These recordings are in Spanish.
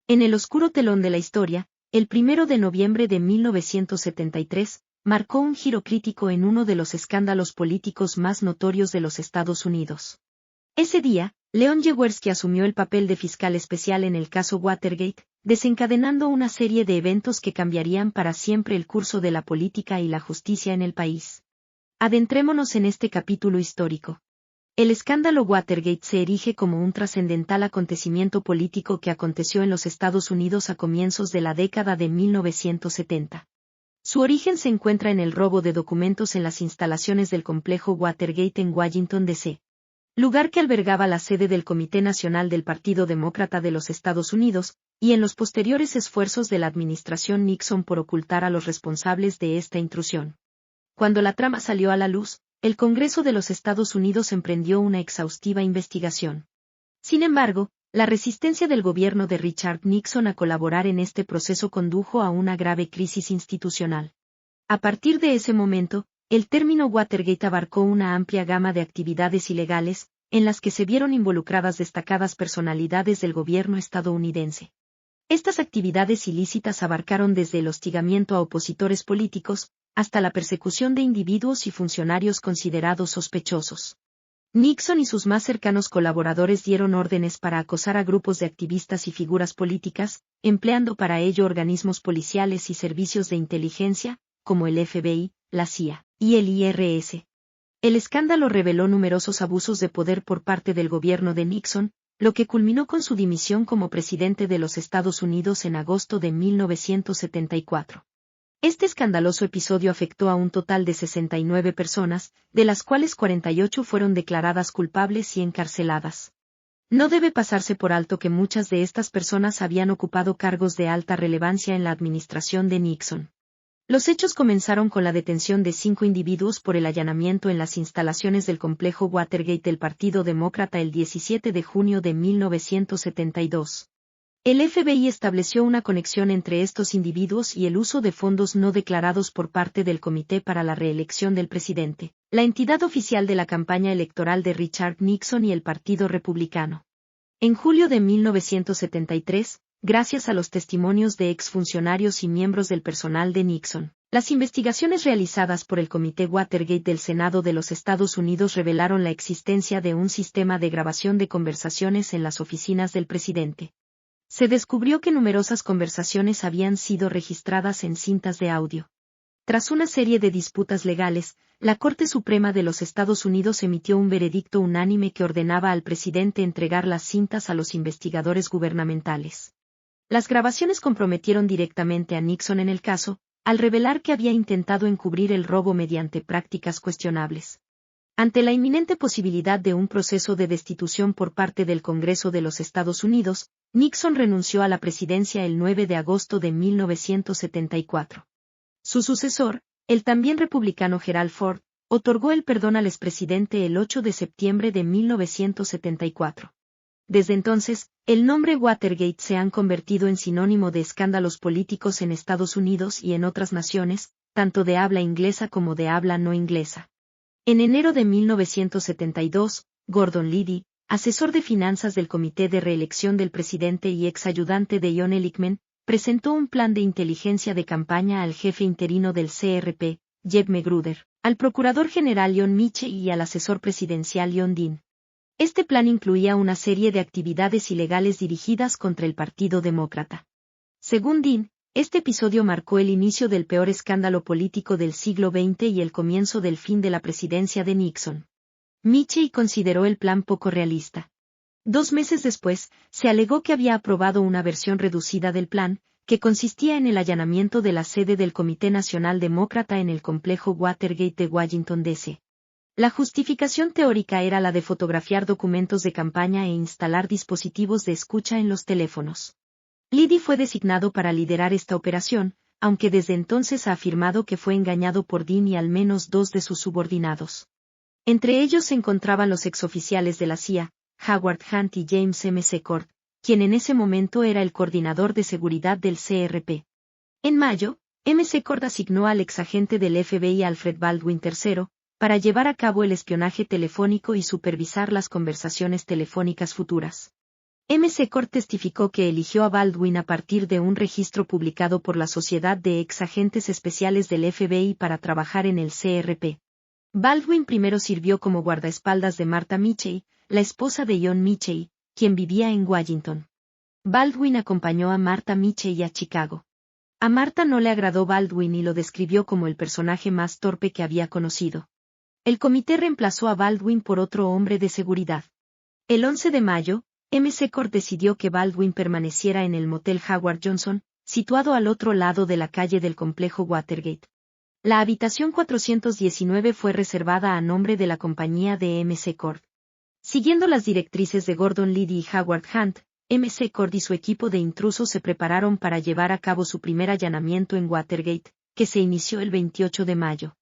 En el oscuro telón de la historia, el 1 de noviembre de 1973, marcó un giro crítico en uno de los escándalos políticos más notorios de los Estados Unidos. Ese día, Leon Jaworski asumió el papel de fiscal especial en el caso Watergate, desencadenando una serie de eventos que cambiarían para siempre el curso de la política y la justicia en el país. Adentrémonos en este capítulo histórico. El escándalo Watergate se erige como un trascendental acontecimiento político que aconteció en los Estados Unidos a comienzos de la década de 1970. Su origen se encuentra en el robo de documentos en las instalaciones del complejo Watergate en Washington, D.C., lugar que albergaba la sede del Comité Nacional del Partido Demócrata de los Estados Unidos, y en los posteriores esfuerzos de la administración Nixon por ocultar a los responsables de esta intrusión. Cuando la trama salió a la luz, el Congreso de los Estados Unidos emprendió una exhaustiva investigación. Sin embargo, la resistencia del gobierno de Richard Nixon a colaborar en este proceso condujo a una grave crisis institucional. A partir de ese momento, el término Watergate abarcó una amplia gama de actividades ilegales, en las que se vieron involucradas destacadas personalidades del gobierno estadounidense. Estas actividades ilícitas abarcaron desde el hostigamiento a opositores políticos, hasta la persecución de individuos y funcionarios considerados sospechosos. Nixon y sus más cercanos colaboradores dieron órdenes para acosar a grupos de activistas y figuras políticas, empleando para ello organismos policiales y servicios de inteligencia, como el FBI, la CIA, y el IRS. El escándalo reveló numerosos abusos de poder por parte del gobierno de Nixon, lo que culminó con su dimisión como presidente de los Estados Unidos en agosto de 1974. Este escandaloso episodio afectó a un total de 69 personas, de las cuales 48 fueron declaradas culpables y encarceladas. No debe pasarse por alto que muchas de estas personas habían ocupado cargos de alta relevancia en la administración de Nixon. Los hechos comenzaron con la detención de 5 individuos por el allanamiento en las instalaciones del complejo Watergate del Partido Demócrata el 17 de junio de 1972. El FBI estableció una conexión entre estos individuos y el uso de fondos no declarados por parte del Comité para la Reelección del Presidente, la entidad oficial de la campaña electoral de Richard Nixon y el Partido Republicano. En julio de 1973, gracias a los testimonios de exfuncionarios y miembros del personal de Nixon, las investigaciones realizadas por el Comité Watergate del Senado de los Estados Unidos revelaron la existencia de un sistema de grabación de conversaciones en las oficinas del presidente. Se descubrió que numerosas conversaciones habían sido registradas en cintas de audio. Tras una serie de disputas legales, la Corte Suprema de los Estados Unidos emitió un veredicto unánime que ordenaba al presidente entregar las cintas a los investigadores gubernamentales. Las grabaciones comprometieron directamente a Nixon en el caso, al revelar que había intentado encubrir el robo mediante prácticas cuestionables. Ante la inminente posibilidad de un proceso de destitución por parte del Congreso de los Estados Unidos, Nixon renunció a la presidencia el 9 de agosto de 1974. Su sucesor, el también republicano Gerald Ford, otorgó el perdón al expresidente el 8 de septiembre de 1974. Desde entonces, el nombre Watergate se ha convertido en sinónimo de escándalos políticos en Estados Unidos y en otras naciones, tanto de habla inglesa como de habla no inglesa. En enero de 1972, Gordon Liddy, asesor de finanzas del Comité de Reelección del Presidente y ex ayudante de John Ehrlichman, presentó un plan de inteligencia de campaña al jefe interino del CRP, Jeb Magruder, al procurador general John Mitchell y al asesor presidencial John Dean. Este plan incluía una serie de actividades ilegales dirigidas contra el Partido Demócrata. Según Dean, este episodio marcó el inicio del peor escándalo político del siglo XX y el comienzo del fin de la presidencia de Nixon. Mitchell consideró el plan poco realista. 2 meses después, se alegó que había aprobado una versión reducida del plan, que consistía en el allanamiento de la sede del Comité Nacional Demócrata en el complejo Watergate de Washington, D.C. La justificación teórica era la de fotografiar documentos de campaña e instalar dispositivos de escucha en los teléfonos. Liddy fue designado para liderar esta operación, aunque desde entonces ha afirmado que fue engañado por Dean y al menos 2 de sus subordinados. Entre ellos se encontraban los exoficiales de la CIA, Howard Hunt y James M. Secord, quien en ese momento era el coordinador de seguridad del CRP. En mayo, M. Secord asignó al exagente del FBI Alfred Baldwin III, para llevar a cabo el espionaje telefónico y supervisar las conversaciones telefónicas futuras. McCord testificó que eligió a Baldwin a partir de un registro publicado por la Sociedad de Ex Agentes Especiales del FBI para trabajar en el CRP. Baldwin primero sirvió como guardaespaldas de Martha Mitchell, la esposa de John Mitchell, quien vivía en Washington. Baldwin acompañó a Martha Mitchell a Chicago. A Martha no le agradó Baldwin y lo describió como el personaje más torpe que había conocido. El comité reemplazó a Baldwin por otro hombre de seguridad. El 11 de mayo, McCord decidió que Baldwin permaneciera en el motel Howard Johnson, situado al otro lado de la calle del complejo Watergate. La habitación 419 fue reservada a nombre de la compañía de McCord. Siguiendo las directrices de Gordon Liddy y Howard Hunt, McCord y su equipo de intrusos se prepararon para llevar a cabo su primer allanamiento en Watergate, que se inició el 28 de mayo.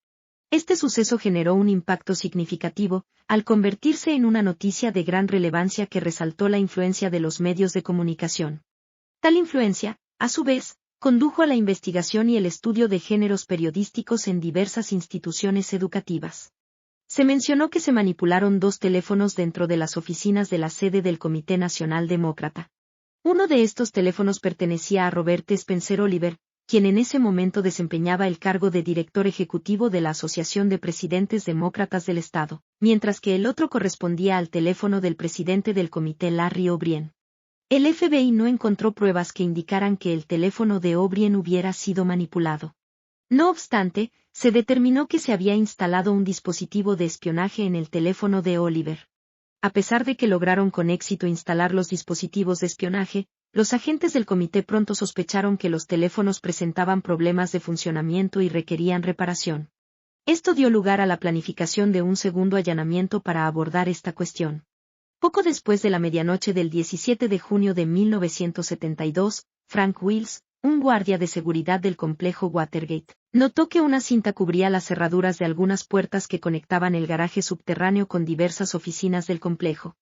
Este suceso generó un impacto significativo, al convertirse en una noticia de gran relevancia que resaltó la influencia de los medios de comunicación. Tal influencia, a su vez, condujo a la investigación y el estudio de géneros periodísticos en diversas instituciones educativas. Se mencionó que se manipularon 2 teléfonos dentro de las oficinas de la sede del Comité Nacional Demócrata. Uno de estos teléfonos pertenecía a Robert Spencer Oliver, quien en ese momento desempeñaba el cargo de director ejecutivo de la Asociación de Presidentes Demócratas del Estado, mientras que el otro correspondía al teléfono del presidente del comité Larry O'Brien. El FBI no encontró pruebas que indicaran que el teléfono de O'Brien hubiera sido manipulado. No obstante, se determinó que se había instalado un dispositivo de espionaje en el teléfono de Oliver. A pesar de que lograron con éxito instalar los dispositivos de espionaje, los agentes del comité pronto sospecharon que los teléfonos presentaban problemas de funcionamiento y requerían reparación. Esto dio lugar a la planificación de un segundo allanamiento para abordar esta cuestión. Poco después de la medianoche del 17 de junio de 1972, Frank Wills, un guardia de seguridad del complejo Watergate, notó que una cinta cubría las cerraduras de algunas puertas que conectaban el garaje subterráneo con diversas oficinas del complejo.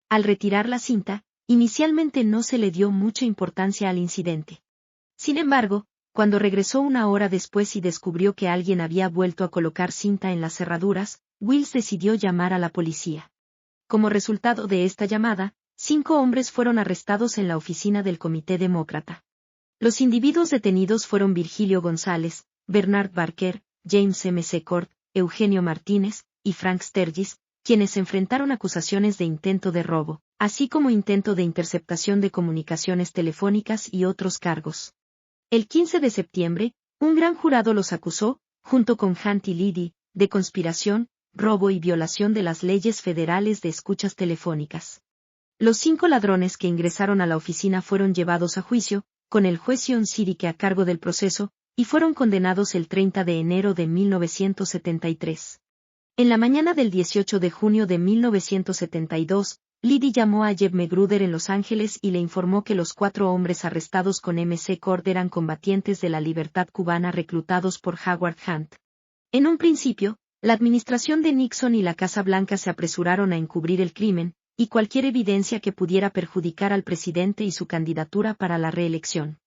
Al retirar la cinta, inicialmente no se le dio mucha importancia al incidente. Sin embargo, cuando regresó una hora después y descubrió que alguien había vuelto a colocar cinta en las cerraduras, Wills decidió llamar a la policía. Como resultado de esta llamada, 5 hombres fueron arrestados en la oficina del Comité Demócrata. Los individuos detenidos fueron Virgilio González, Bernard Barker, James McCord, Eugenio Martínez y Frank Sturgis, quienes enfrentaron acusaciones de intento de robo, así como intento de interceptación de comunicaciones telefónicas y otros cargos. El 15 de septiembre, un gran jurado los acusó, junto con Hunt y Liddy, de conspiración, robo y violación de las leyes federales de escuchas telefónicas. Los 5 ladrones que ingresaron a la oficina fueron llevados a juicio, con el juez John Sirique a cargo del proceso, y fueron condenados el 30 de enero de 1973. En la mañana del 18 de junio de 1972, Liddy llamó a Jeb Magruder en Los Ángeles y le informó que los 4 hombres arrestados con McCord eran combatientes de la libertad cubana reclutados por Howard Hunt. En un principio, la administración de Nixon y la Casa Blanca se apresuraron a encubrir el crimen, y cualquier evidencia que pudiera perjudicar al presidente y su candidatura para la reelección.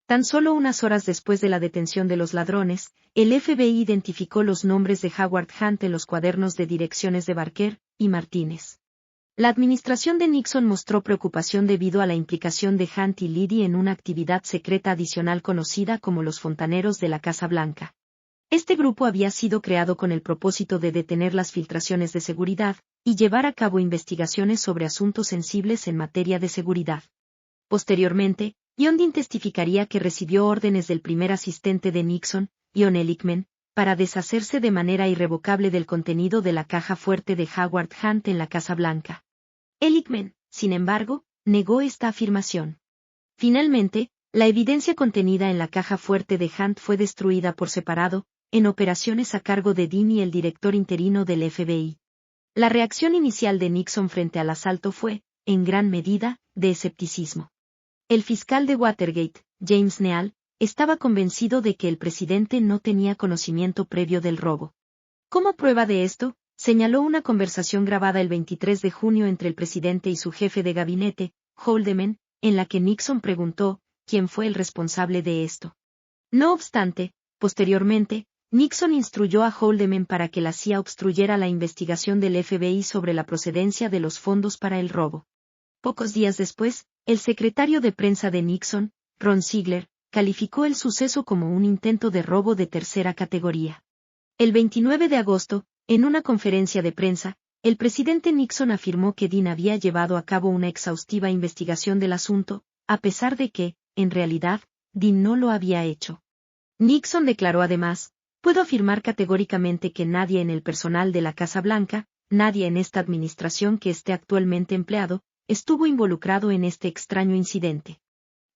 Tan solo unas horas después de la detención de los ladrones, el FBI identificó los nombres de Howard Hunt en los cuadernos de direcciones de Barker y Martínez. La administración de Nixon mostró preocupación debido a la implicación de Hunt y Liddy en una actividad secreta adicional conocida como los Fontaneros de la Casa Blanca. Este grupo había sido creado con el propósito de detener las filtraciones de seguridad y llevar a cabo investigaciones sobre asuntos sensibles en materia de seguridad. Posteriormente, Yondin testificaría que recibió órdenes del primer asistente de Nixon, John Ehrlichman, para deshacerse de manera irrevocable del contenido de la caja fuerte de Howard Hunt en la Casa Blanca. Ehrlichman, sin embargo, negó esta afirmación. Finalmente, la evidencia contenida en la caja fuerte de Hunt fue destruida por separado, en operaciones a cargo de Dean y el director interino del FBI. La reacción inicial de Nixon frente al asalto fue, en gran medida, de escepticismo. El fiscal de Watergate, James Neal, estaba convencido de que el presidente no tenía conocimiento previo del robo. Como prueba de esto, señaló una conversación grabada el 23 de junio entre el presidente y su jefe de gabinete, Haldeman, en la que Nixon preguntó, ¿quién fue el responsable de esto? No obstante, posteriormente, Nixon instruyó a Haldeman para que la CIA obstruyera la investigación del FBI sobre la procedencia de los fondos para el robo. Pocos días después, el secretario de prensa de Nixon, Ron Ziegler, calificó el suceso como un intento de robo de tercera categoría. El 29 de agosto, en una conferencia de prensa, el presidente Nixon afirmó que Dean había llevado a cabo una exhaustiva investigación del asunto, a pesar de que, en realidad, Dean no lo había hecho. Nixon declaró además: puedo afirmar categóricamente que nadie en el personal de la Casa Blanca, nadie en esta administración que esté actualmente empleado, estuvo involucrado en este extraño incidente.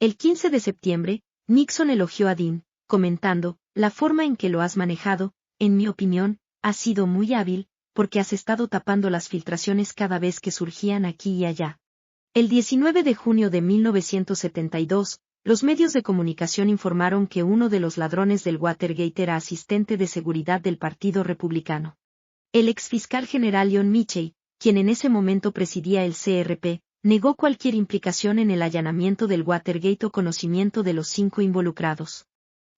El 15 de septiembre, Nixon elogió a Dean, comentando: la forma en que lo has manejado, en mi opinión, ha sido muy hábil, porque has estado tapando las filtraciones cada vez que surgían aquí y allá. El 19 de junio de 1972, los medios de comunicación informaron que uno de los ladrones del Watergate era asistente de seguridad del Partido Republicano. El exfiscal general John Mitchell, quien en ese momento presidía el CRP, negó cualquier implicación en el allanamiento del Watergate o conocimiento de los 5 involucrados.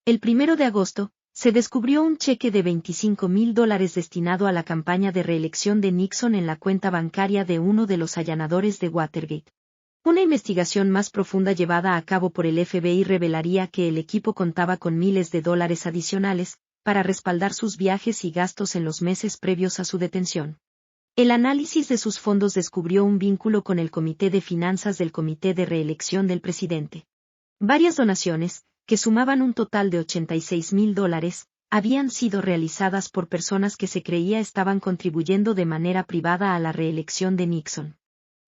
El 1 de agosto, se descubrió un cheque de $25,000 destinado a la campaña de reelección de Nixon en la cuenta bancaria de uno de los allanadores de Watergate. Una investigación más profunda llevada a cabo por el FBI revelaría que el equipo contaba con miles de dólares adicionales, para respaldar sus viajes y gastos en los meses previos a su detención. El análisis de sus fondos descubrió un vínculo con el Comité de Finanzas del Comité de Reelección del presidente. Varias donaciones, que sumaban un total de $86,000, habían sido realizadas por personas que se creía estaban contribuyendo de manera privada a la reelección de Nixon.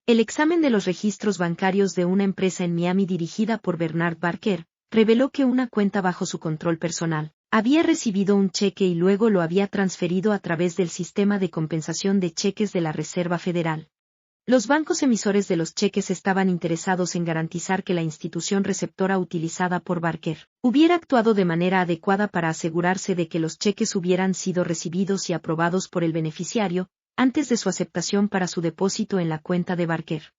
El examen de los registros bancarios de una empresa en Miami dirigida por Bernard Barker, reveló que una cuenta bajo su control personal había recibido un cheque y luego lo había transferido a través del sistema de compensación de cheques de la Reserva Federal. Los bancos emisores de los cheques estaban interesados en garantizar que la institución receptora utilizada por Barker hubiera actuado de manera adecuada para asegurarse de que los cheques hubieran sido recibidos y aprobados por el beneficiario, antes de su aceptación para su depósito en la cuenta de Barker.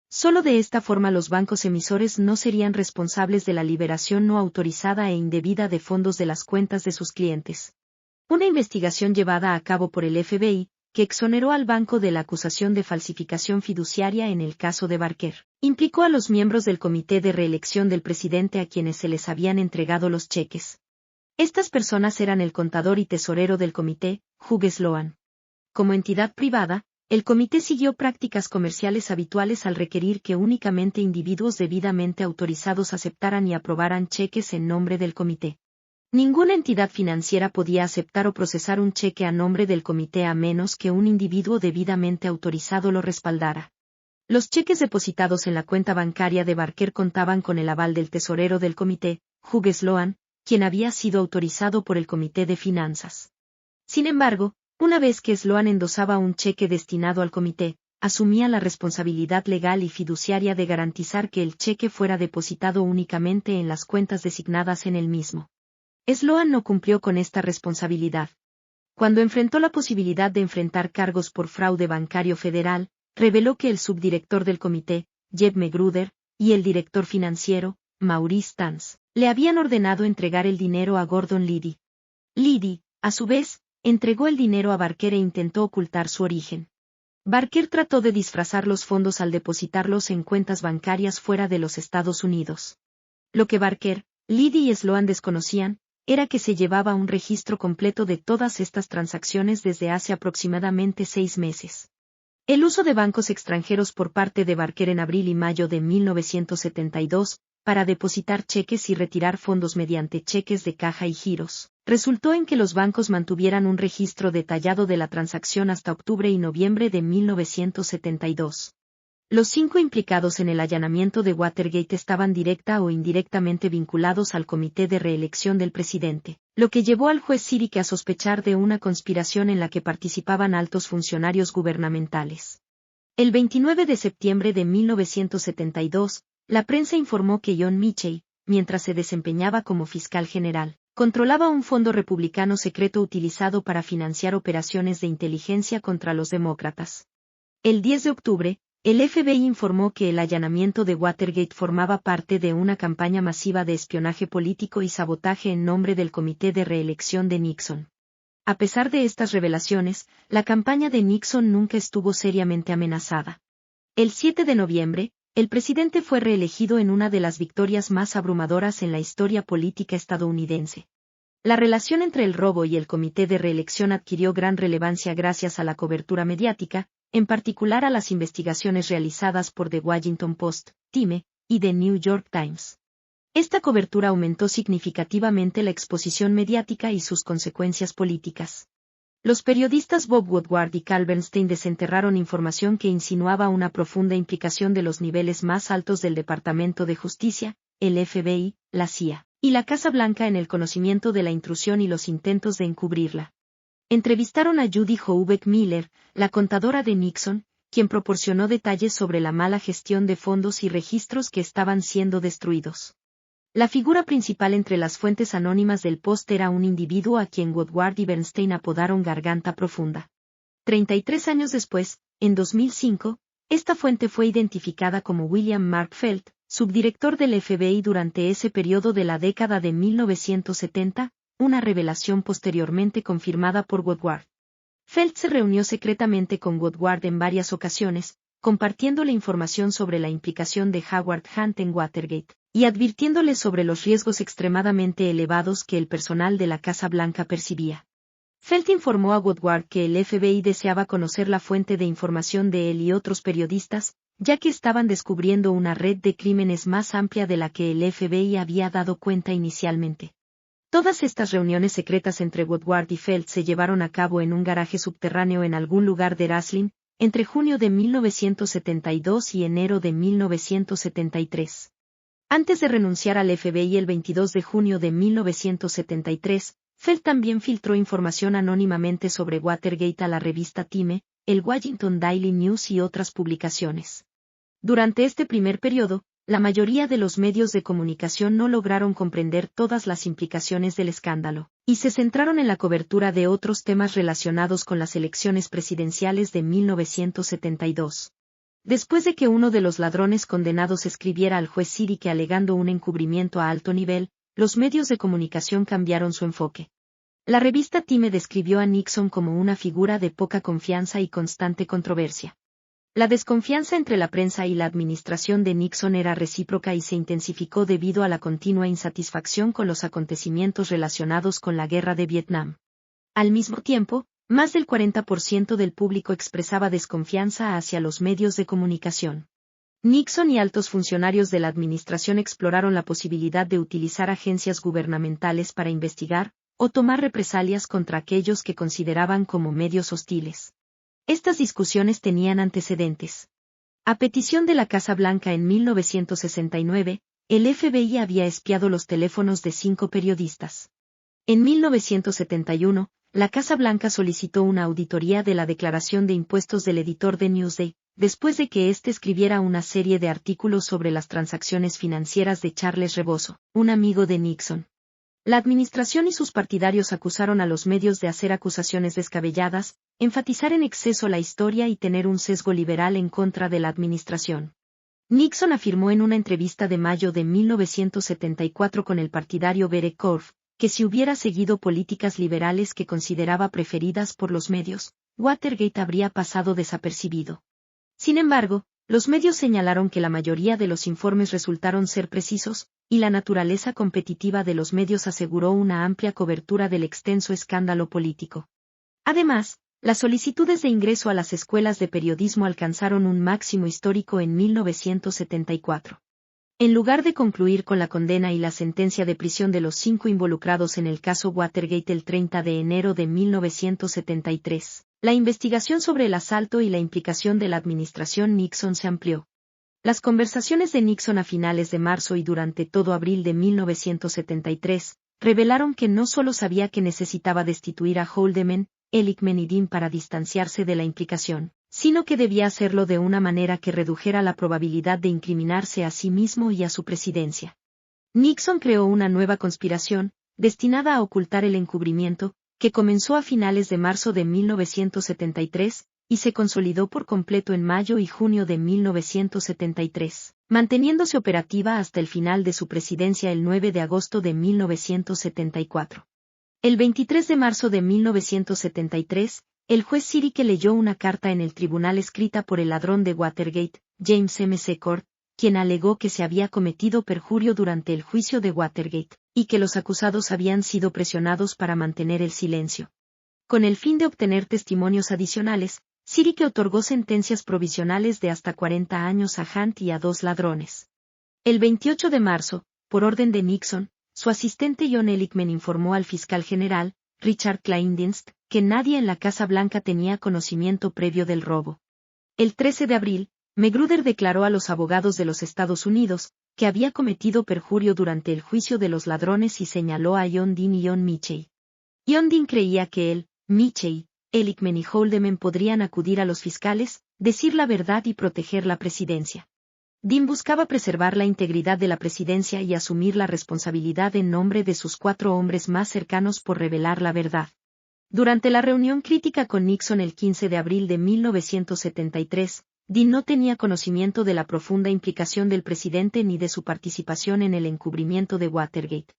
Solo de esta forma los bancos emisores no serían responsables de la liberación no autorizada e indebida de fondos de las cuentas de sus clientes. Una investigación llevada a cabo por el FBI, que exoneró al banco de la acusación de falsificación fiduciaria en el caso de Barker, implicó a los miembros del comité de reelección del presidente a quienes se les habían entregado los cheques. Estas personas eran el contador y tesorero del comité, Hugh Sloan. Como entidad privada, el comité siguió prácticas comerciales habituales al requerir que únicamente individuos debidamente autorizados aceptaran y aprobaran cheques en nombre del comité. Ninguna entidad financiera podía aceptar o procesar un cheque a nombre del comité a menos que un individuo debidamente autorizado lo respaldara. Los cheques depositados en la cuenta bancaria de Barker contaban con el aval del tesorero del comité, Hugh Sloan, quien había sido autorizado por el Comité de Finanzas. Sin embargo, una vez que Sloan endosaba un cheque destinado al comité, asumía la responsabilidad legal y fiduciaria de garantizar que el cheque fuera depositado únicamente en las cuentas designadas en el mismo. Sloan no cumplió con esta responsabilidad. Cuando enfrentó la posibilidad de enfrentar cargos por fraude bancario federal, reveló que el subdirector del comité, Jeb Magruder, y el director financiero, Maurice Stans, le habían ordenado entregar el dinero a Gordon Liddy. Liddy, a su vez, entregó el dinero a Barker e intentó ocultar su origen. Barker trató de disfrazar los fondos al depositarlos en cuentas bancarias fuera de los Estados Unidos. Lo que Barker, Liddy y Sloan desconocían, era que se llevaba un registro completo de todas estas transacciones desde hace aproximadamente 6 meses. El uso de bancos extranjeros por parte de Barker en abril y mayo de 1972, para depositar cheques y retirar fondos mediante cheques de caja y giros, resultó en que los bancos mantuvieran un registro detallado de la transacción hasta octubre y noviembre de 1972. Los 5 implicados en el allanamiento de Watergate estaban directa o indirectamente vinculados al comité de reelección del presidente, lo que llevó al juez Sirique a sospechar de una conspiración en la que participaban altos funcionarios gubernamentales. El 29 de septiembre de 1972, la prensa informó que John Mitchell, mientras se desempeñaba como fiscal general, controlaba un fondo republicano secreto utilizado para financiar operaciones de inteligencia contra los demócratas. El 10 de octubre, el FBI informó que el allanamiento de Watergate formaba parte de una campaña masiva de espionaje político y sabotaje en nombre del Comité de Reelección de Nixon. A pesar de estas revelaciones, la campaña de Nixon nunca estuvo seriamente amenazada. El 7 de noviembre, el presidente fue reelegido en una de las victorias más abrumadoras en la historia política estadounidense. La relación entre el robo y el comité de reelección adquirió gran relevancia gracias a la cobertura mediática, en particular a las investigaciones realizadas por The Washington Post, Time, y The New York Times. Esta cobertura aumentó significativamente la exposición mediática y sus consecuencias políticas. Los periodistas Bob Woodward y Carl Bernstein desenterraron información que insinuaba una profunda implicación de los niveles más altos del Departamento de Justicia, el FBI, la CIA, y la Casa Blanca en el conocimiento de la intrusión y los intentos de encubrirla. Entrevistaron a Judy Houbeck Miller, la contadora de Nixon, quien proporcionó detalles sobre la mala gestión de fondos y registros que estaban siendo destruidos. La figura principal entre las fuentes anónimas del Post era un individuo a quien Woodward y Bernstein apodaron Garganta Profunda. 33 años después, en 2005, esta fuente fue identificada como William Mark Felt, subdirector del FBI durante ese periodo de la década de 1970, una revelación posteriormente confirmada por Woodward. Felt se reunió secretamente con Woodward en varias ocasiones, compartiendo la información sobre la implicación de Howard Hunt en Watergate, y advirtiéndole sobre los riesgos extremadamente elevados que el personal de la Casa Blanca percibía. Felt informó a Woodward que el FBI deseaba conocer la fuente de información de él y otros periodistas, ya que estaban descubriendo una red de crímenes más amplia de la que el FBI había dado cuenta inicialmente. Todas estas reuniones secretas entre Woodward y Felt se llevaron a cabo en un garaje subterráneo en algún lugar de Raslin, entre junio de 1972 y enero de 1973. Antes de renunciar al FBI el 22 de junio de 1973, Felt también filtró información anónimamente sobre Watergate a la revista Time, el Washington Daily News y otras publicaciones. Durante este primer periodo, la mayoría de los medios de comunicación no lograron comprender todas las implicaciones del escándalo, y se centraron en la cobertura de otros temas relacionados con las elecciones presidenciales de 1972. Después de que uno de los ladrones condenados escribiera al juez Siddique alegando un encubrimiento a alto nivel, los medios de comunicación cambiaron su enfoque. La revista Time describió a Nixon como una figura de poca confianza y constante controversia. La desconfianza entre la prensa y la administración de Nixon era recíproca y se intensificó debido a la continua insatisfacción con los acontecimientos relacionados con la guerra de Vietnam. Al mismo tiempo, más del 40% del público expresaba desconfianza hacia los medios de comunicación. Nixon y altos funcionarios de la administración exploraron la posibilidad de utilizar agencias gubernamentales para investigar o tomar represalias contra aquellos que consideraban como medios hostiles. Estas discusiones tenían antecedentes. A petición de la Casa Blanca en 1969, el FBI había espiado los teléfonos de 5 periodistas. En 1971, la Casa Blanca solicitó una auditoría de la declaración de impuestos del editor de Newsday, después de que éste escribiera una serie de artículos sobre las transacciones financieras de Charles Rebozo, un amigo de Nixon. La administración y sus partidarios acusaron a los medios de hacer acusaciones descabelladas, enfatizar en exceso la historia y tener un sesgo liberal en contra de la administración. Nixon afirmó en una entrevista de mayo de 1974 con el partidario Beret Korf, que si hubiera seguido políticas liberales que consideraba preferidas por los medios, Watergate habría pasado desapercibido. Sin embargo, los medios señalaron que la mayoría de los informes resultaron ser precisos, y la naturaleza competitiva de los medios aseguró una amplia cobertura del extenso escándalo político. Además, las solicitudes de ingreso a las escuelas de periodismo alcanzaron un máximo histórico en 1974. En lugar de concluir con la condena y la sentencia de prisión de los 5 involucrados en el caso Watergate el 30 de enero de 1973, la investigación sobre el asalto y la implicación de la administración Nixon se amplió. Las conversaciones de Nixon a finales de marzo y durante todo abril de 1973 revelaron que no solo sabía que necesitaba destituir a Haldeman, Ehrlichman y Dean para distanciarse de la implicación, sino que debía hacerlo de una manera que redujera la probabilidad de incriminarse a sí mismo y a su presidencia. Nixon creó una nueva conspiración, destinada a ocultar el encubrimiento, que comenzó a finales de marzo de 1973, y se consolidó por completo en mayo y junio de 1973, manteniéndose operativa hasta el final de su presidencia el 9 de agosto de 1974. El 23 de marzo de 1973, el juez Siddique leyó una carta en el tribunal escrita por el ladrón de Watergate, James M. Secord, quien alegó que se había cometido perjurio durante el juicio de Watergate, y que los acusados habían sido presionados para mantener el silencio. Con el fin de obtener testimonios adicionales, Zirike otorgó sentencias provisionales de hasta 40 años a Hunt y a 2 ladrones. El 28 de marzo, por orden de Nixon, su asistente John Ehrlichman informó al fiscal general, Richard Kleindienst, que nadie en la Casa Blanca tenía conocimiento previo del robo. El 13 de abril, Magruder declaró a los abogados de los Estados Unidos que había cometido perjurio durante el juicio de los ladrones y señaló a John Dean y John Mitchell. John Dean creía que él, Mitchell, Ehrlichman y Haldeman podrían acudir a los fiscales, decir la verdad y proteger la presidencia. Dean buscaba preservar la integridad de la presidencia y asumir la responsabilidad en nombre de sus 4 hombres más cercanos por revelar la verdad. Durante la reunión crítica con Nixon el 15 de abril de 1973, Dean no tenía conocimiento de la profunda implicación del presidente ni de su participación en el encubrimiento de Watergate.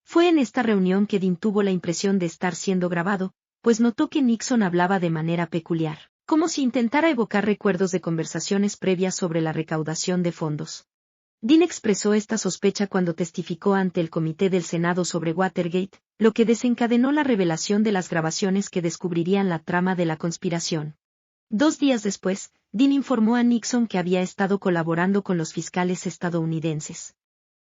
Fue en esta reunión que Dean tuvo la impresión de estar siendo grabado, pues notó que Nixon hablaba de manera peculiar, como si intentara evocar recuerdos de conversaciones previas sobre la recaudación de fondos. Dean expresó esta sospecha cuando testificó ante el Comité del Senado sobre Watergate, lo que desencadenó la revelación de las grabaciones que descubrirían la trama de la conspiración. 2 días después, Dean informó a Nixon que había estado colaborando con los fiscales estadounidenses.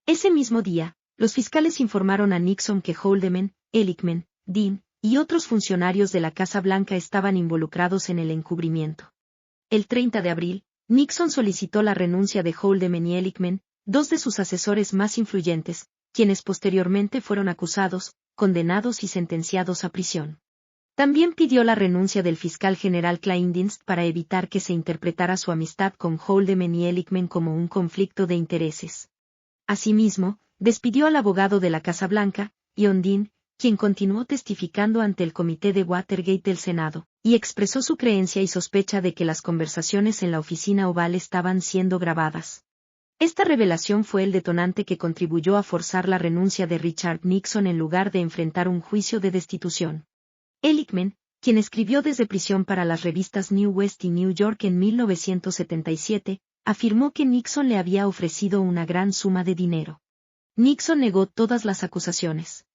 Ese mismo día, los fiscales informaron a Nixon que Haldeman, Ehrlichman, Dean y otros funcionarios de la Casa Blanca estaban involucrados en el encubrimiento. El 30 de abril, Nixon solicitó la renuncia de Haldeman y Ehrlichman, 2 de sus asesores más influyentes, quienes posteriormente fueron acusados, condenados y sentenciados a prisión. También pidió la renuncia del fiscal general Kleindienst para evitar que se interpretara su amistad con Haldeman y Ehrlichman como un conflicto de intereses. Asimismo, despidió al abogado de la Casa Blanca, John Dean, quien continuó testificando ante el Comité de Watergate del Senado, y expresó su creencia y sospecha de que las conversaciones en la oficina oval estaban siendo grabadas. Esta revelación fue el detonante que contribuyó a forzar la renuncia de Richard Nixon en lugar de enfrentar un juicio de destitución. Ehrlichman, quien escribió desde prisión para las revistas New West y New York en 1977, afirmó que Nixon le había ofrecido una gran suma de dinero. Nixon negó todas las acusaciones.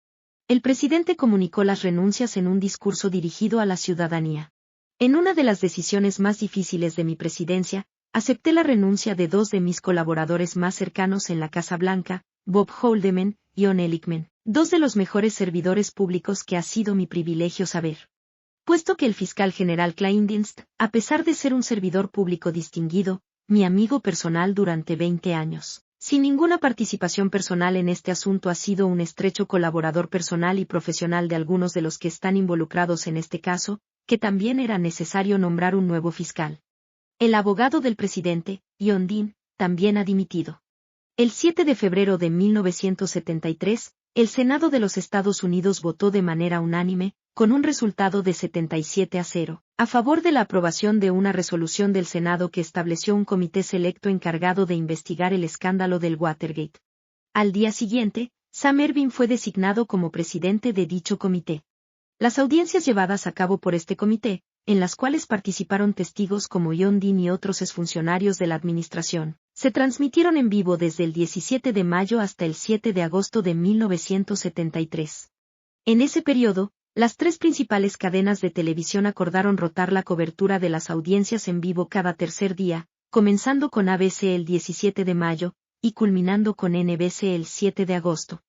El presidente comunicó las renuncias en un discurso dirigido a la ciudadanía. En una de las decisiones más difíciles de mi presidencia, acepté la renuncia de 2 de mis colaboradores más cercanos en la Casa Blanca, Bob Haldeman y John Ehrlichman, 2 de los mejores servidores públicos que ha sido mi privilegio saber. Puesto que el fiscal general Kleindienst, a pesar de ser un servidor público distinguido, mi amigo personal durante 20 años, sin ninguna participación personal en este asunto ha sido un estrecho colaborador personal y profesional de algunos de los que están involucrados en este caso, que también era necesario nombrar un nuevo fiscal. El abogado del presidente, John Dean, también ha dimitido. El 7 de febrero de 1973, el Senado de los Estados Unidos votó de manera unánime, con un resultado de 77-0, a favor de la aprobación de una resolución del Senado que estableció un comité selecto encargado de investigar el escándalo del Watergate. Al día siguiente, Sam Ervin fue designado como presidente de dicho comité. Las audiencias llevadas a cabo por este comité, en las cuales participaron testigos como John Dean y otros exfuncionarios de la administración, se transmitieron en vivo desde el 17 de mayo hasta el 7 de agosto de 1973. En ese periodo, las 3 principales cadenas de televisión acordaron rotar la cobertura de las audiencias en vivo cada tercer día, comenzando con ABC el 17 de mayo, y culminando con NBC el 7 de agosto.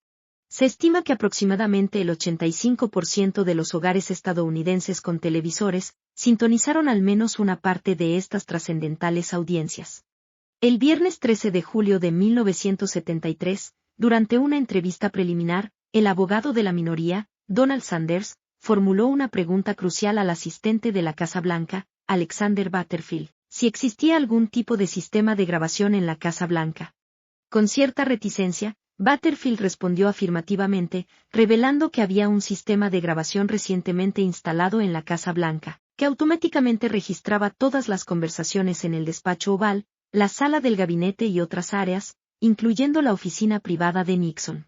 Se estima que aproximadamente el 85% de los hogares estadounidenses con televisores sintonizaron al menos una parte de estas trascendentales audiencias. El viernes 13 de julio de 1973, durante una entrevista preliminar, el abogado de la minoría, Donald Sanders, formuló una pregunta crucial al asistente de la Casa Blanca, Alexander Butterfield, si existía algún tipo de sistema de grabación en la Casa Blanca. Con cierta reticencia, Butterfield respondió afirmativamente, revelando que había un sistema de grabación recientemente instalado en la Casa Blanca, que automáticamente registraba todas las conversaciones en el despacho oval, la sala del gabinete y otras áreas, incluyendo la oficina privada de Nixon.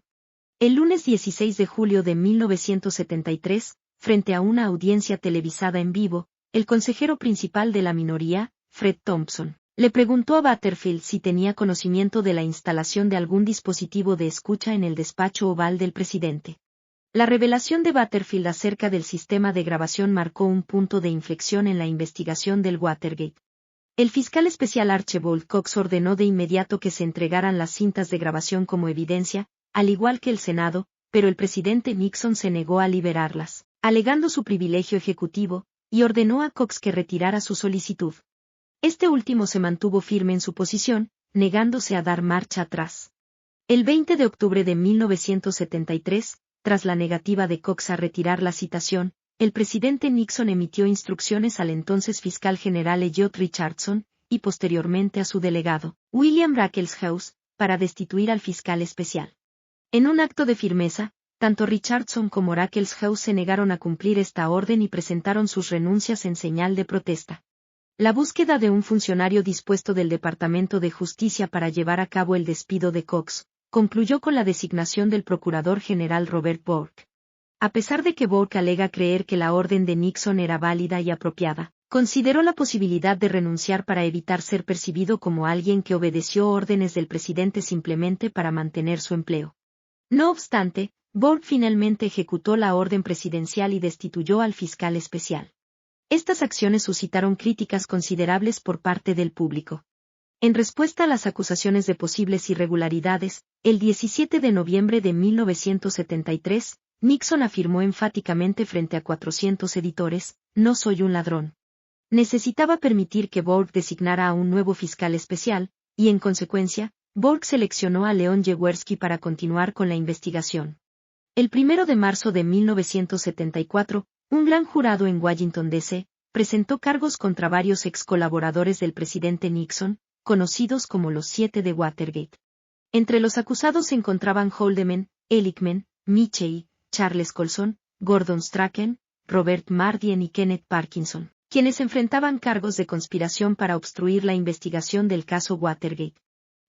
El lunes 16 de julio de 1973, frente a una audiencia televisada en vivo, el consejero principal de la minoría, Fred Thompson, Le preguntó a Butterfield si tenía conocimiento de la instalación de algún dispositivo de escucha en el despacho oval del presidente. La revelación de Butterfield acerca del sistema de grabación marcó un punto de inflexión en la investigación del Watergate. El fiscal especial Archibald Cox ordenó de inmediato que se entregaran las cintas de grabación como evidencia, al igual que el Senado, pero el presidente Nixon se negó a liberarlas, alegando su privilegio ejecutivo, y ordenó a Cox que retirara su solicitud. Este último se mantuvo firme en su posición, negándose a dar marcha atrás. El 20 de octubre de 1973, tras la negativa de Cox a retirar la citación, el presidente Nixon emitió instrucciones al entonces fiscal general Elliot Richardson, y posteriormente a su delegado, William Ruckelshaus, para destituir al fiscal especial. En un acto de firmeza, tanto Richardson como Ruckelshaus se negaron a cumplir esta orden y presentaron sus renuncias en señal de protesta. La búsqueda de un funcionario dispuesto del Departamento de Justicia para llevar a cabo el despido de Cox, concluyó con la designación del Procurador General Robert Bork. A pesar de que Bork alega creer que la orden de Nixon era válida y apropiada, consideró la posibilidad de renunciar para evitar ser percibido como alguien que obedeció órdenes del presidente simplemente para mantener su empleo. No obstante, Bork finalmente ejecutó la orden presidencial y destituyó al fiscal especial. Estas acciones suscitaron críticas considerables por parte del público. En respuesta a las acusaciones de posibles irregularidades, el 17 de noviembre de 1973, Nixon afirmó enfáticamente frente a 400 editores: "No soy un ladrón". Necesitaba permitir que Bork designara a un nuevo fiscal especial, y en consecuencia, Bork seleccionó a Leon Jaworski para continuar con la investigación. El 1 de marzo de 1974, un gran jurado en Washington, D.C., presentó cargos contra varios ex colaboradores del presidente Nixon, conocidos como los 7 de Watergate. Entre los acusados se encontraban Haldeman, Ehrlichman, Michel, Charles Colson, Gordon Strachan, Robert Mardien y Kenneth Parkinson, quienes enfrentaban cargos de conspiración para obstruir la investigación del caso Watergate.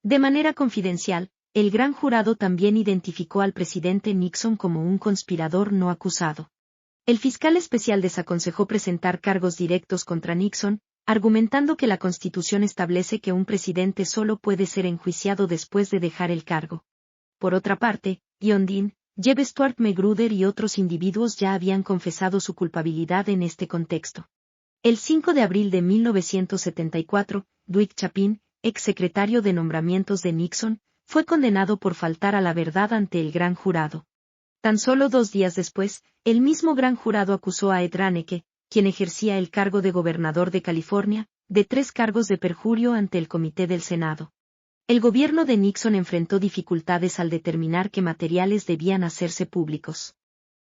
De manera confidencial, el gran jurado también identificó al presidente Nixon como un conspirador no acusado. El fiscal especial desaconsejó presentar cargos directos contra Nixon, argumentando que la Constitución establece que un presidente solo puede ser enjuiciado después de dejar el cargo. Por otra parte, John Dean, Jeb Stuart Magruder y otros individuos ya habían confesado su culpabilidad en este contexto. El 5 de abril de 1974, Dwight Chapin, ex secretario de nombramientos de Nixon, fue condenado por faltar a la verdad ante el gran jurado. Tan solo 2 días después, el mismo gran jurado acusó a Ed Raneke, quien ejercía el cargo de gobernador de California, de 3 cargos de perjurio ante el Comité del Senado. El gobierno de Nixon enfrentó dificultades al determinar qué materiales debían hacerse públicos.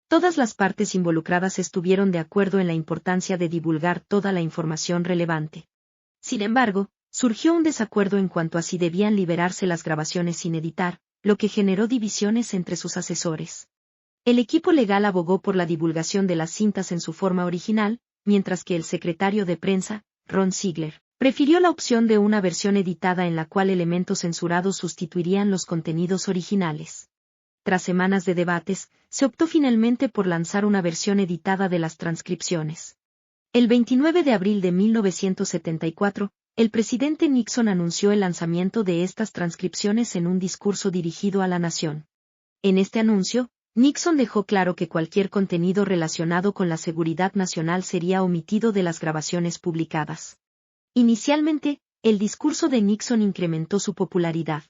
Todas las partes involucradas estuvieron de acuerdo en la importancia de divulgar toda la información relevante. Sin embargo, surgió un desacuerdo en cuanto a si debían liberarse las grabaciones sin editar, lo que generó divisiones entre sus asesores. El equipo legal abogó por la divulgación de las cintas en su forma original, mientras que el secretario de prensa, Ron Ziegler, prefirió la opción de una versión editada en la cual elementos censurados sustituirían los contenidos originales. Tras semanas de debates, se optó finalmente por lanzar una versión editada de las transcripciones. El 29 de abril de 1974, el presidente Nixon anunció el lanzamiento de estas transcripciones en un discurso dirigido a la nación. En este anuncio, Nixon dejó claro que cualquier contenido relacionado con la seguridad nacional sería omitido de las grabaciones publicadas. Inicialmente, el discurso de Nixon incrementó su popularidad.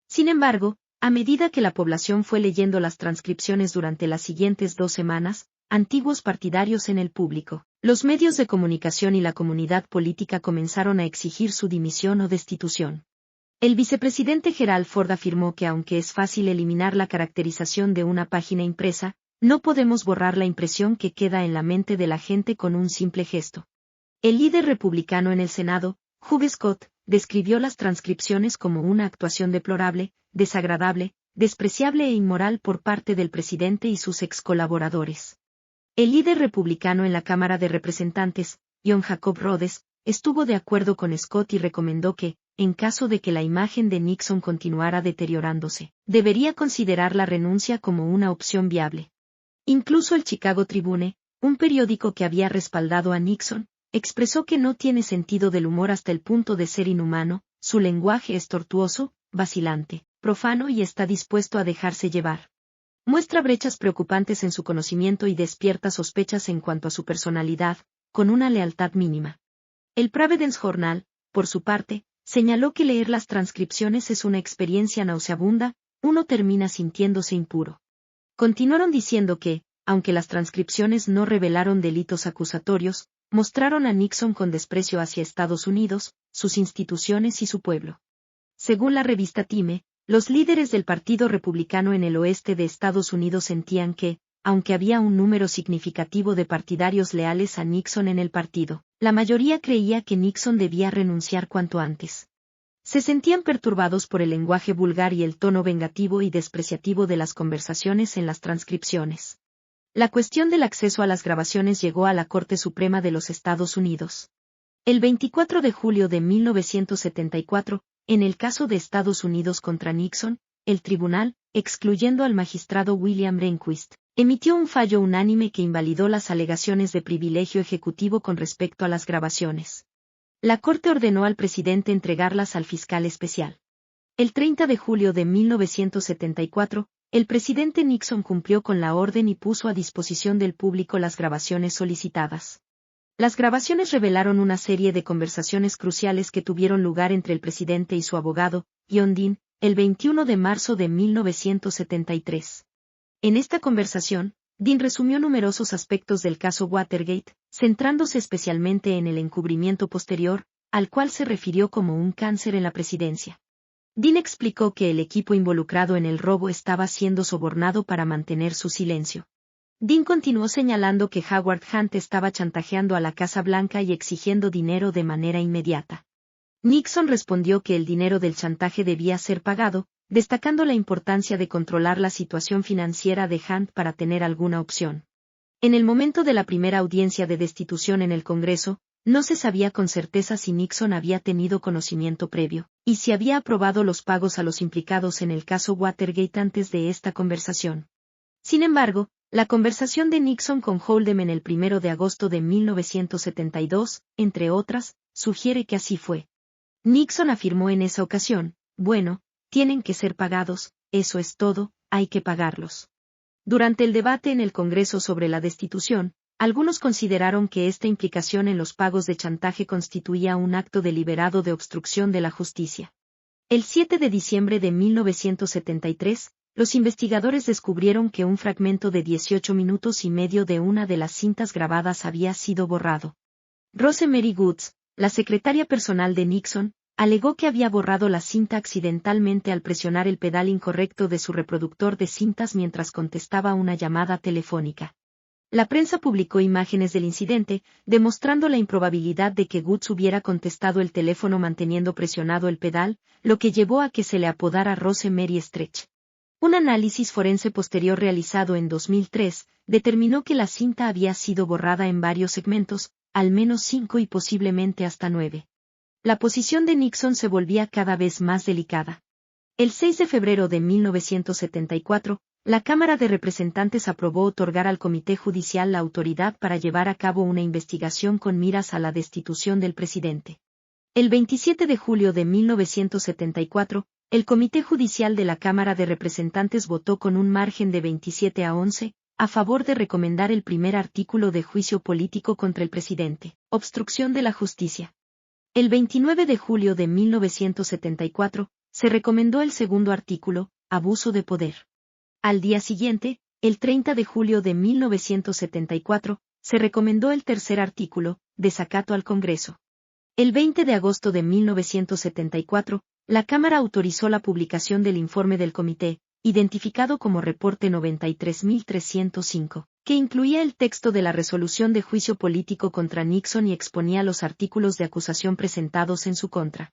Sin embargo, a medida que la población fue leyendo las transcripciones durante las siguientes 2 semanas, antiguos partidarios en el público, los medios de comunicación y la comunidad política comenzaron a exigir su dimisión o destitución. El vicepresidente Gerald Ford afirmó que aunque es fácil eliminar la caracterización de una página impresa, no podemos borrar la impresión que queda en la mente de la gente con un simple gesto. El líder republicano en el Senado, Hugh Scott, describió las transcripciones como una actuación deplorable, desagradable, despreciable e inmoral por parte del presidente y sus ex colaboradores. El líder republicano en la Cámara de Representantes, John Jacob Rhodes, estuvo de acuerdo con Scott y recomendó que, en caso de que la imagen de Nixon continuara deteriorándose, debería considerar la renuncia como una opción viable. Incluso el Chicago Tribune, un periódico que había respaldado a Nixon, expresó que no tiene sentido del humor hasta el punto de ser inhumano, su lenguaje es tortuoso, vacilante, profano y está dispuesto a dejarse llevar. Muestra brechas preocupantes en su conocimiento y despierta sospechas en cuanto a su personalidad, con una lealtad mínima. El Providence Journal, por su parte, señaló que leer las transcripciones es una experiencia nauseabunda, uno termina sintiéndose impuro. Continuaron diciendo que, aunque las transcripciones no revelaron delitos acusatorios, mostraron a Nixon con desprecio hacia Estados Unidos, sus instituciones y su pueblo. Según la revista Time, los líderes del Partido Republicano en el oeste de Estados Unidos sentían que, aunque había un número significativo de partidarios leales a Nixon en el partido, la mayoría creía que Nixon debía renunciar cuanto antes. Se sentían perturbados por el lenguaje vulgar y el tono vengativo y despreciativo de las conversaciones en las transcripciones. La cuestión del acceso a las grabaciones llegó a la Corte Suprema de los Estados Unidos. El 24 de julio de 1974, en el caso de Estados Unidos contra Nixon, el tribunal, excluyendo al magistrado William Rehnquist, emitió un fallo unánime que invalidó las alegaciones de privilegio ejecutivo con respecto a las grabaciones. La Corte ordenó al presidente entregarlas al fiscal especial. El 30 de julio de 1974, el presidente Nixon cumplió con la orden y puso a disposición del público las grabaciones solicitadas. Las grabaciones revelaron una serie de conversaciones cruciales que tuvieron lugar entre el presidente y su abogado, John Dean, el 21 de marzo de 1973. En esta conversación, Dean resumió numerosos aspectos del caso Watergate, centrándose especialmente en el encubrimiento posterior, al cual se refirió como un cáncer en la presidencia. Dean explicó que el equipo involucrado en el robo estaba siendo sobornado para mantener su silencio. Dean continuó señalando que Howard Hunt estaba chantajeando a la Casa Blanca y exigiendo dinero de manera inmediata. Nixon respondió que el dinero del chantaje debía ser pagado, destacando la importancia de controlar la situación financiera de Hunt para tener alguna opción. En el momento de la primera audiencia de destitución en el Congreso, no se sabía con certeza si Nixon había tenido conocimiento previo, y si había aprobado los pagos a los implicados en el caso Watergate antes de esta conversación. Sin embargo, la conversación de Nixon con Haldeman el 1 de agosto de 1972, entre otras, sugiere que así fue. Nixon afirmó en esa ocasión, bueno, tienen que ser pagados, eso es todo, hay que pagarlos. Durante el debate en el Congreso sobre la destitución, algunos consideraron que esta implicación en los pagos de chantaje constituía un acto deliberado de obstrucción de la justicia. El 7 de diciembre de 1973, los investigadores descubrieron que un fragmento de 18 minutos y medio de una de las cintas grabadas había sido borrado. Rosemary Woods, la secretaria personal de Nixon, alegó que había borrado la cinta accidentalmente al presionar el pedal incorrecto de su reproductor de cintas mientras contestaba una llamada telefónica. La prensa publicó imágenes del incidente, demostrando la improbabilidad de que Woods hubiera contestado el teléfono manteniendo presionado el pedal, lo que llevó a que se le apodara Rosemary Stretch. Un análisis forense posterior realizado en 2003 determinó que la cinta había sido borrada en varios segmentos, al menos 5 y posiblemente hasta 9. La posición de Nixon se volvía cada vez más delicada. El 6 de febrero de 1974, la Cámara de Representantes aprobó otorgar al Comité Judicial la autoridad para llevar a cabo una investigación con miras a la destitución del presidente. El 27 de julio de 1974, el Comité Judicial de la Cámara de Representantes votó con un margen de 27-11, a favor de recomendar el primer artículo de juicio político contra el presidente, obstrucción de la justicia. El 29 de julio de 1974, se recomendó el segundo artículo, abuso de poder. Al día siguiente, el 30 de julio de 1974, se recomendó el tercer artículo, desacato al Congreso. El 20 de agosto de 1974, la Cámara autorizó la publicación del informe del comité, identificado como Reporte 93.305, que incluía el texto de la resolución de juicio político contra Nixon y exponía los artículos de acusación presentados en su contra.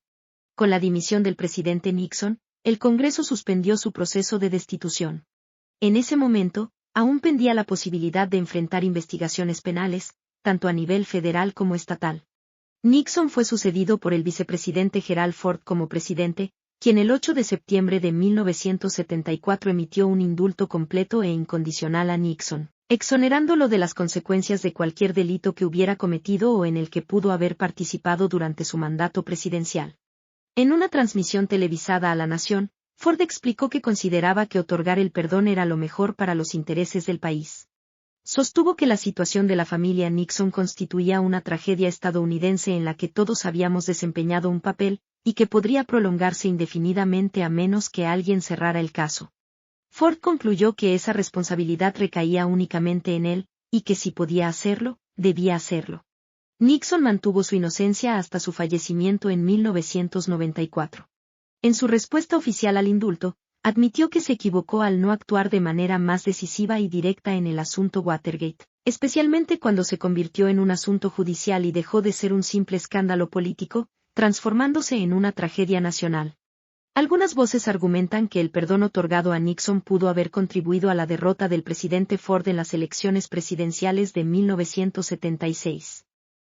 Con la dimisión del presidente Nixon, el Congreso suspendió su proceso de destitución. En ese momento, aún pendía la posibilidad de enfrentar investigaciones penales, tanto a nivel federal como estatal. Nixon fue sucedido por el vicepresidente Gerald Ford como presidente, quien el 8 de septiembre de 1974 emitió un indulto completo e incondicional a Nixon, exonerándolo de las consecuencias de cualquier delito que hubiera cometido o en el que pudo haber participado durante su mandato presidencial. En una transmisión televisada a la nación, Ford explicó que consideraba que otorgar el perdón era lo mejor para los intereses del país. Sostuvo que la situación de la familia Nixon constituía una tragedia estadounidense en la que todos habíamos desempeñado un papel, y que podría prolongarse indefinidamente a menos que alguien cerrara el caso. Ford concluyó que esa responsabilidad recaía únicamente en él, y que si podía hacerlo, debía hacerlo. Nixon mantuvo su inocencia hasta su fallecimiento en 1994. En su respuesta oficial al indulto, admitió que se equivocó al no actuar de manera más decisiva y directa en el asunto Watergate, especialmente cuando se convirtió en un asunto judicial y dejó de ser un simple escándalo político, transformándose en una tragedia nacional. Algunas voces argumentan que el perdón otorgado a Nixon pudo haber contribuido a la derrota del presidente Ford en las elecciones presidenciales de 1976.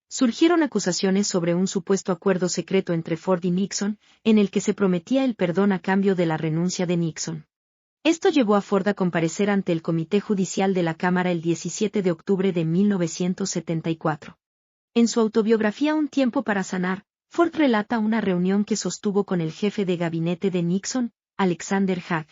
Surgieron acusaciones sobre un supuesto acuerdo secreto entre Ford y Nixon, en el que se prometía el perdón a cambio de la renuncia de Nixon. Esto llevó a Ford a comparecer ante el Comité Judicial de la Cámara el 17 de octubre de 1974. En su autobiografía Un tiempo para sanar, Ford relata una reunión que sostuvo con el jefe de gabinete de Nixon, Alexander Haig.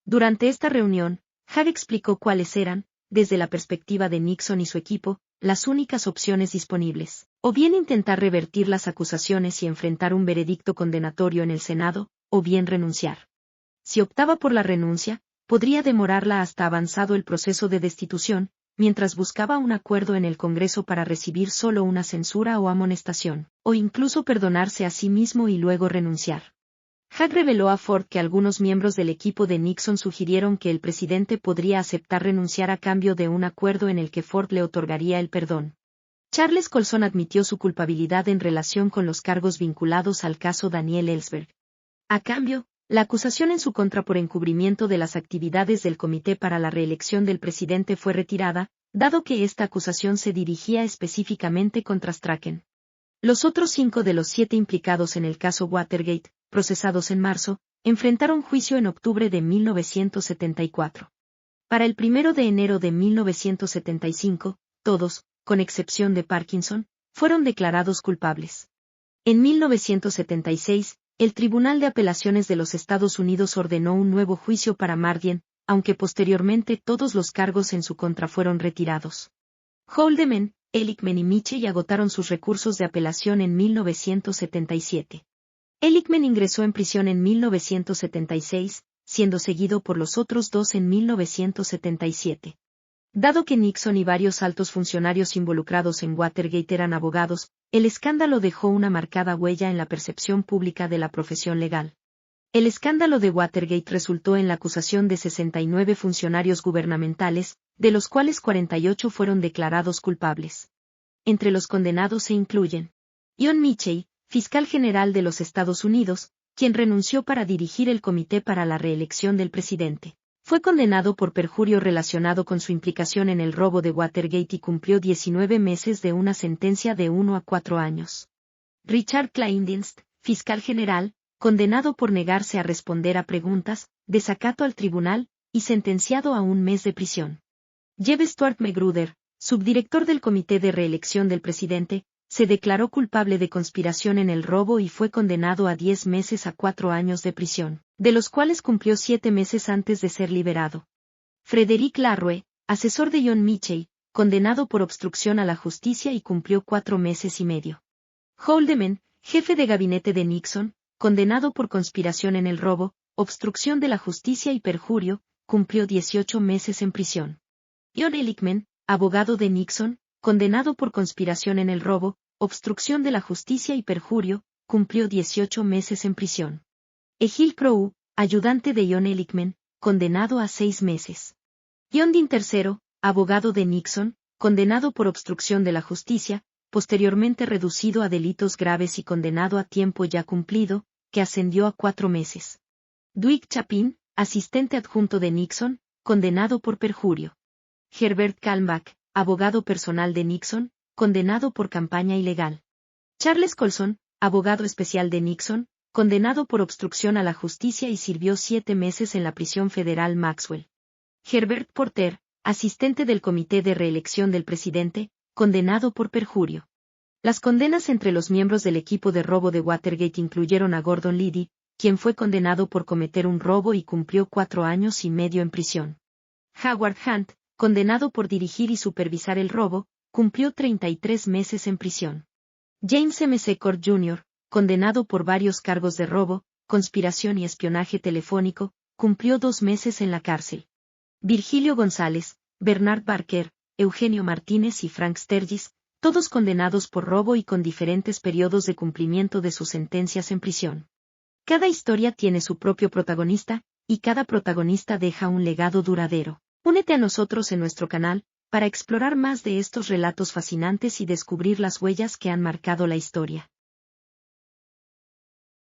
Durante esta reunión, Haig explicó cuáles eran, desde la perspectiva de Nixon y su equipo, las únicas opciones disponibles, o bien intentar revertir las acusaciones y enfrentar un veredicto condenatorio en el Senado, o bien renunciar. Si optaba por la renuncia, podría demorarla hasta avanzado el proceso de destitución, mientras buscaba un acuerdo en el Congreso para recibir solo una censura o amonestación, o incluso perdonarse a sí mismo y luego renunciar. Haig reveló a Ford que algunos miembros del equipo de Nixon sugirieron que el presidente podría aceptar renunciar a cambio de un acuerdo en el que Ford le otorgaría el perdón. Charles Colson admitió su culpabilidad en relación con los cargos vinculados al caso Daniel Ellsberg. A cambio, la acusación en su contra por encubrimiento de las actividades del Comité para la Reelección del presidente fue retirada, dado que esta acusación se dirigía específicamente contra Strachan. Los otros 5 de los 7 implicados en el caso Watergate, procesados en marzo, enfrentaron juicio en octubre de 1974. Para el 1 de enero de 1975, todos, con excepción de Parkinson, fueron declarados culpables. En 1976, el Tribunal de Apelaciones de los Estados Unidos ordenó un nuevo juicio para Mardien, aunque posteriormente todos los cargos en su contra fueron retirados. Haldeman, Ehrlichman y Michel agotaron sus recursos de apelación en 1977. Ehrlichman ingresó en prisión en 1976, siendo seguido por los otros 2 en 1977. Dado que Nixon y varios altos funcionarios involucrados en Watergate eran abogados, el escándalo dejó una marcada huella en la percepción pública de la profesión legal. El escándalo de Watergate resultó en la acusación de 69 funcionarios gubernamentales, de los cuales 48 fueron declarados culpables. Entre los condenados se incluyen John Mitchell, fiscal general de los Estados Unidos, quien renunció para dirigir el Comité para la Reelección del presidente. Fue condenado por perjurio relacionado con su implicación en el robo de Watergate y cumplió 19 meses de una sentencia de 1 a 4 años. Richard Kleindienst, fiscal general, condenado por negarse a responder a preguntas, desacato al tribunal, y sentenciado a 1 mes de prisión. Jeb Stuart Magruder, subdirector del Comité de Reelección del presidente, se declaró culpable de conspiración en el robo y fue condenado a 10 meses a 4 años de prisión, de los cuales cumplió 7 meses antes de ser liberado. Frederick Larue, asesor de John Mitchell, condenado por obstrucción a la justicia y cumplió 4 meses y medio. Haldeman, jefe de gabinete de Nixon, condenado por conspiración en el robo, obstrucción de la justicia y perjurio, cumplió 18 meses en prisión. John Ehrlichman, abogado de Nixon, condenado por conspiración en el robo, obstrucción de la justicia y perjurio, cumplió 18 meses en prisión. Egil Crow, ayudante de John Ehrlichman, condenado a 6 meses. John Dean III, abogado de Nixon, condenado por obstrucción de la justicia, posteriormente reducido a delitos graves y condenado a tiempo ya cumplido, que ascendió a 4 meses. Dwight Chapin, asistente adjunto de Nixon, condenado por perjurio. Herbert Kalmbach, abogado personal de Nixon, condenado por campaña ilegal. Charles Colson, abogado especial de Nixon, condenado por obstrucción a la justicia y sirvió 7 meses en la prisión federal Maxwell. Herbert Porter, asistente del comité de reelección del presidente, condenado por perjurio. Las condenas entre los miembros del equipo de robo de Watergate incluyeron a Gordon Liddy, quien fue condenado por cometer un robo y cumplió 4 años y medio en prisión. Howard Hunt, condenado por dirigir y supervisar el robo, cumplió 33 meses en prisión. James M. Secord Jr., condenado por varios cargos de robo, conspiración y espionaje telefónico, cumplió 2 meses en la cárcel. Virgilio González, Bernard Barker, Eugenio Martínez y Frank Sturgis, todos condenados por robo y con diferentes periodos de cumplimiento de sus sentencias en prisión. Cada historia tiene su propio protagonista, y cada protagonista deja un legado duradero. Únete a nosotros en nuestro canal, para explorar más de estos relatos fascinantes y descubrir las huellas que han marcado la historia.